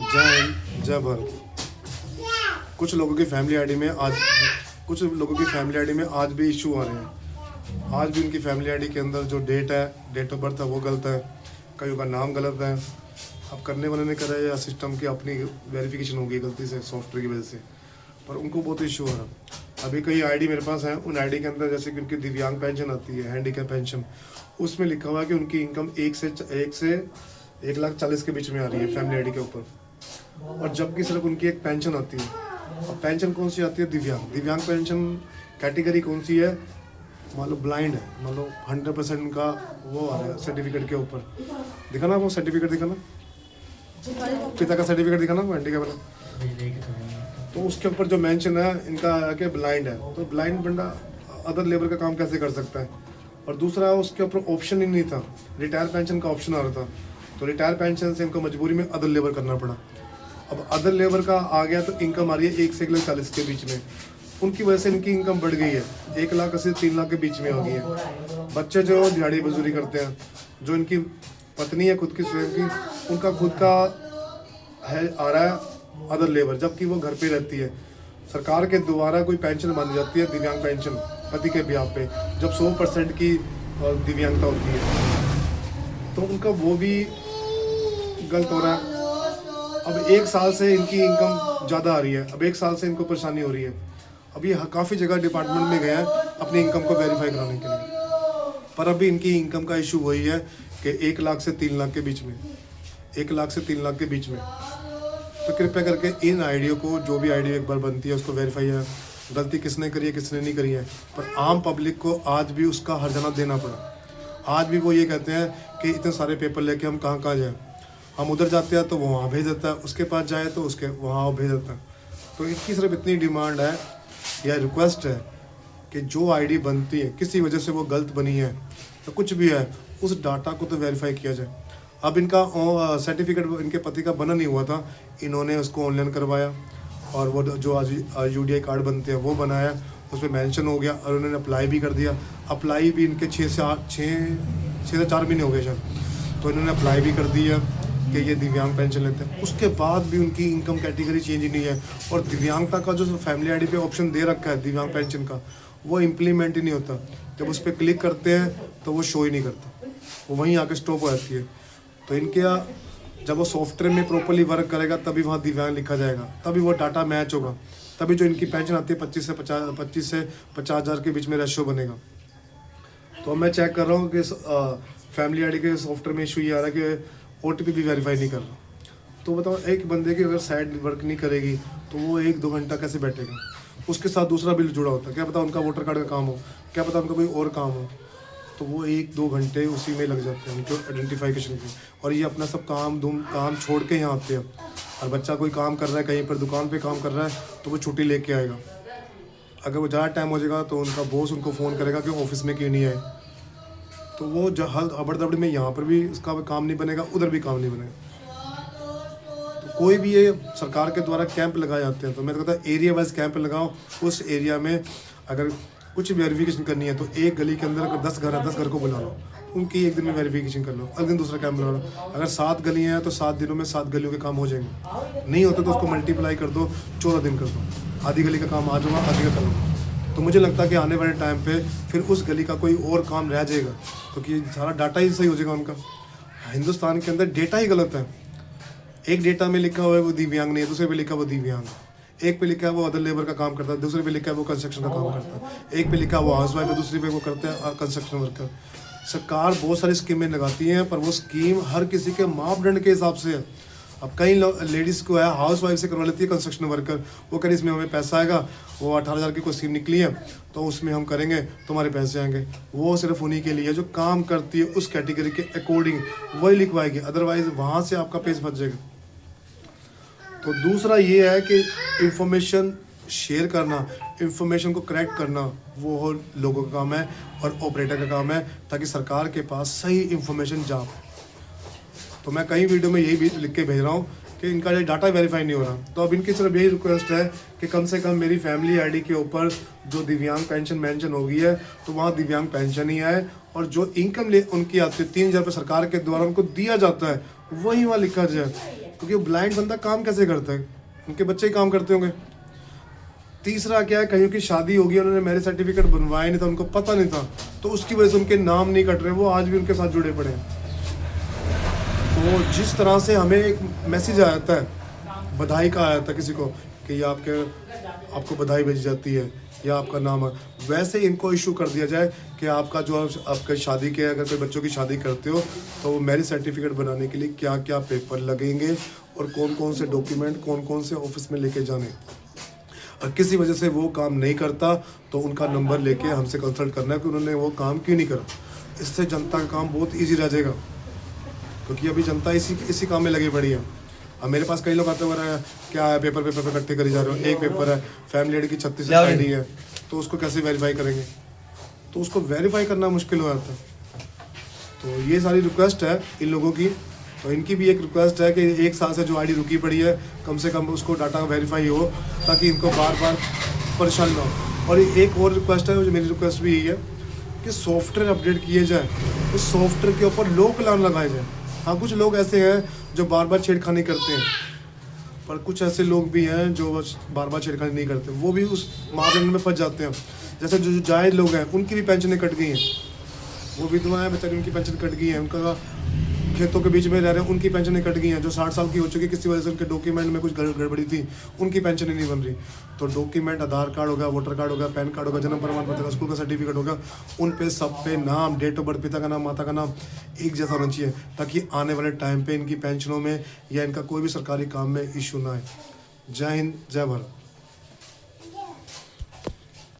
जय हिंद, जय भारत। कुछ लोगों की फैमिली आईडी में आज कुछ लोगों की फैमिली आईडी में आज भी इशू आ रहे हैं। आज भी उनकी फैमिली आईडी के अंदर जो डेट है, डेट ऑफ बर्थ है, वो गलत है। कईयों का नाम गलत है। अब करने वाले ने करा है या सिस्टम की अपनी वेरिफिकेशन होगी गलती से सॉफ्टवेयर की वजह से, पर उनको बहुत इशू आ रहा है। अभी कई आईडी मेरे पास है, उन आईडी के अंदर जैसे कि उनकी दिव्यांग पेंशन आती है, हैंडीकैप पेंशन, उसमें लिखा हुआ है कि उनकी इनकम 1 से 1 लाख 40 के बीच में आ रही है फैमिली आईडी के ऊपर। और जबकि सिर्फ उनकी एक पेंशन आती है। अब पेंशन कौन सी आती है? दिव्यांग पेंशन कैटेगरी कौन सी है? मान लो ब्लाइंड है, मान लो 100% का वो आ रहा है सर्टिफिकेट के ऊपर। दिखा ना वो सर्टिफिकेट, दिखा ना पिता का सर्टिफिकेट, दिखा ना हैंडीकैप वाला। तो उसके ऊपर जो मेंशन है इनका आके ब्लाइंड है, तो ब्लाइंड बंदा अदर लेबर का काम कैसे कर सकता है? और दूसरा उसके ऊपर ऑप्शन ही नहीं था, रिटायर पेंशन का ऑप्शन आ रहा था। तो रिटायर पेंशन से इनको मजबूरी में अदर लेबर करना पड़ा। अब अदर लेबर का आ गया तो इनकम आ रही है 1 से 1 लाख 40 के बीच में। उनकी वजह से इनकी इनकम बढ़ गई है, 1 लाख से 3 लाख के बीच में हो गई है। बच्चे जो दिहाड़ी मजदूरी करते हैं, जो इनकी पत्नी है खुद की स्वयं की, उनका खुद का है आ रहा है अदर लेबर, जबकि वो घर पे रहती है। सरकार के द्वारा कोई पेंशन मानी जाती है दिव्यांग पेंशन पति के ब्याह पे, जब 100% की दिव्यांगता होती है, तो उनका वो भी गलत हो रहा है। अब 1 साल से इनकी इनकम ज़्यादा आ रही है, अब 1 साल से इनको परेशानी हो रही है। अब ये काफ़ी जगह डिपार्टमेंट में गए हैं अपनी इनकम को वेरीफाई कराने के लिए, पर अभी इनकी इनकम का इशू वही है कि 1 लाख से 3 लाख के बीच में, 1 लाख से 3 लाख के बीच में। तो कृपया करके इन आईडियो को, जो भी आईडी एक बार बनती है उसको वेरीफाई है, गलती किसने करी है किसने नहीं करी है, पर आम पब्लिक को आज भी उसका हर्जाना देना पड़ा। आज भी वो ये कहते हैं कि इतने सारे पेपर लेके हम कहाँ कहाँ जाएँ, हम उधर जाते हैं तो वो वहाँ भेज देता है, उसके पास जाए तो उसके वहाँ वो भेज देता है। तो इसकी सिर्फ इतनी डिमांड है या रिक्वेस्ट है कि जो आईडी बनती है किसी वजह से वो गलत बनी है तो कुछ भी है, उस डाटा को तो वेरीफाई किया जाए। अब इनका सर्टिफिकेट इनके पति का बना नहीं हुआ था, इन्होंने उसको ऑनलाइन करवाया और वो जो आज यूडीआई कार्ड बनते हैं वो बनाया, उसमें मेंशन हो गया और उन्होंने अप्लाई भी कर दिया। अप्लाई भी इनके 6 से 4 महीने हो गए शायद, तो इन्होंने अप्लाई भी कर दिया कि ये दिव्यांग पेंशन लेते हैं। उसके बाद भी उनकी इनकम कैटेगरी चेंज ही नहीं है, और दिव्यांगता का जो फैमिली आईडी पे ऑप्शन दे रखा है दिव्यांग पेंशन का, वो इम्प्लीमेंट ही नहीं होता। जब उस पर क्लिक करते हैं तो वो शो ही नहीं करता, वो वहीं आके स्टॉप हो जाती है। तो इनके जब वो सॉफ्टवेयर में प्रॉपरली वर्क करेगा तभी वहाँ दिव्यांग लिखा जाएगा, तभी वो डाटा मैच होगा, तभी जो इनकी पेंशन आती है 25 से 50 हज़ार के बीच में रेशो बनेगा। तो मैं चेक कर रहा हूँ कि फैमिली आईडी के सॉफ्टवेयर में इशू ये आ रहा है कि OTP भी वेरीफाई नहीं कर रहा। तो बताओ, एक बंदे की अगर साइड वर्क नहीं करेगी तो वो 1-2 घंटा कैसे बैठेगा? उसके साथ दूसरा बिल जुड़ा होता है, क्या पता उनका वोटर कार्ड का काम हो, क्या पता उनका कोई और काम हो, तो वो 1-2 घंटे उसी में लग जाते हैं उनको आइडेंटिफिकेशन के। और ये अपना सब काम छोड़ के यहाँ आते हैं। और बच्चा कोई काम कर रहा है, कहीं पर दुकान पे काम कर रहा है, तो वो छुट्टी लेके आएगा। अगर वो ज़्यादा टाइम हो जाएगा तो उनका बॉस उनको फ़ोन करेगा कि ऑफिस में क्यों नहीं आए, तो वो हबड़ में यहाँ पर भी उसका काम नहीं बनेगा, उधर भी काम नहीं बनेगा। तो कोई भी ये सरकार के द्वारा कैंप लगाए जाते हैं, तो मैं तो कहता हूँ एरिया वाइज कैंप लगाओ। उस एरिया में अगर कुछ वेरिफिकेशन करनी है तो एक गली के अंदर अगर 10 घर है, 10 घर को बुला लो, उनकी एक दिन में वेरिफिकेशन कर लो, अगले दिन दूसरा कैंप बुला लो। अगर 7 गलियाँ हैं तो 7 दिनों में 7 गलियों के काम हो जाएंगे। नहीं होते तो उसको मल्टीप्लाई कर दो, 14 दिन कर दो, आधी गली का काम आज होगा, आधी का कर लो। तो मुझे लगता है कि आने वाले टाइम पे फिर उस गली का कोई और काम रह जाएगा, क्योंकि सारा डाटा ही सही हो जाएगा उनका। हिंदुस्तान के अंदर डेटा ही गलत है। एक डेटा में लिखा हुआ है वो दिव्यांग नहीं है, दूसरे पे लिखा वो दिव्यांग है। एक पे लिखा है वो अदर लेबर का काम करता है, दूसरे पे लिखा है वो कंस्ट्रक्शन का काम करता है। एक पे लिखा है वो हाउस वाइफ है, दूसरे पे वो करते हैं कंस्ट्रक्शन वर्कर। सरकार बहुत सारी स्कीमें लगाती हैं, पर वो स्कीम हर किसी के मापदंड के हिसाब से है। अब कई लेडीज़ को है हाउस वाइफ से करवा लेती है कंस्ट्रक्शन वर्कर, वो कह रही इसमें हमें पैसा आएगा, वो 18,000 की कोई स्कीम निकली है तो उसमें हम करेंगे, तुम्हारे पैसे आएंगे। वो सिर्फ उन्हीं के लिए जो काम करती है उस कैटेगरी के अकॉर्डिंग वही लिखवाएगी, अदरवाइज वहाँ से आपका पेज बच जाएगा। तो दूसरा ये है कि इंफॉर्मेशन शेयर करना, इंफॉर्मेशन को करेक्ट करना, वो लोगों का काम है और ऑपरेटर का काम है, ताकि सरकार के पास सही इंफॉर्मेशन जा। तो मैं कई वीडियो में यही भी लिख के भेज रहा हूँ कि इनका ये डाटा वेरीफाई नहीं हो रहा। तो अब इनकी सिर्फ यही रिक्वेस्ट है कि कम से कम मेरी फैमिली आईडी के ऊपर जो दिव्यांग पेंशन मेंशन हो गई है तो वहाँ दिव्यांग पेंशन ही आए, और जो इनकम उनकी आती है 3,000 रुपये सरकार के द्वारा उनको दिया जाता है वही वहाँ लिखा जाए। क्योंकि वो ब्लाइंड बंदा काम कैसे करता है, उनके बच्चे ही काम करते होंगे। तीसरा क्या है, कहीं की शादी होगी, उन्होंने मैरिज सर्टिफिकेट बनवाया नहीं था, उनको पता नहीं था, तो उसकी वजह से उनके नाम नहीं कट रहे, वो आज भी उनके साथ जुड़े पड़े हैं। तो जिस तरह से हमें एक मैसेज आ जाता है, बधाई का आया था किसी को कि ये आपको बधाई भेजी जाती है या आपका नाम है, वैसे ही इनको इशू कर दिया जाए कि आपका जो आपका शादी के, अगर कोई बच्चों की शादी करते हो तो मैरिज सर्टिफिकेट बनाने के लिए क्या क्या पेपर लगेंगे और कौन कौन से डॉक्यूमेंट कौन कौन से ऑफिस में लेके जाने। और किसी वजह से वो काम नहीं करता तो उनका नंबर लेके हमसे कंसल्ट करना है कि उन्होंने वो काम क्यों नहीं करा। इससे जनता का काम बहुत ईजी रह जाएगा, क्योंकि अभी जनता इसी काम में लगी पड़ी है। अब मेरे पास कई लोग आते हैं, क्या है पेपर इकट्ठे करी जा रहे हो, एक पेपर है फैमिली एड की 36 ID है, तो उसको कैसे वेरीफाई करेंगे, तो उसको वेरीफाई करना मुश्किल हो जाता है। तो ये सारी रिक्वेस्ट है इन लोगों की, तो इनकी भी एक रिक्वेस्ट है कि 1 साल से जो ID रुकी पड़ी है, कम से कम उसको डाटा वेरीफाई हो, ताकि इनको बार बार परेशानी ना हो। और एक और रिक्वेस्ट है, जो मेरी रिक्वेस्ट भी यही है कि सॉफ्टवेयर अपडेट किए जाए, उस सॉफ्टवेयर के ऊपर लोक अलार्म लगाए जाए। हाँ, कुछ लोग ऐसे हैं जो बार बार छेड़खानी करते हैं, पर कुछ ऐसे लोग भी हैं जो बार बार छेड़खानी नहीं करते, वो भी उस मापदंड में फंस जाते हैं। जैसे जो जायज लोग हैं उनकी भी पेंशनें कट गई हैं, वो विधवा हैं बेचारी, उनकी पेंशन कट गई है, उनका खेतों के बीच में रह रहे हैं उनकी पेंशनें कट गई हैं, जो 60 साल की हो चुकी किसी वजह से उनके डॉक्यूमेंट में कुछ गड़बड़ी थी, उनकी पेंशनें नहीं बन रही। तो डॉक्यूमेंट आधार कार्ड होगा, वोटर कार्ड होगा, पैन कार्ड होगा, जन्म प्रमाण पत्र, स्कूल का सर्टिफिकेट होगा, उन पे सब पे नाम, डेट ऑफ बर्थ, पिता का नाम, माता का नाम एक जैसा होना चाहिए, ताकि आने वाले टाइम पे इनकी पेंशनों में या इनका कोई भी सरकारी काम में इशू ना आए। जय हिंद, जय भारत।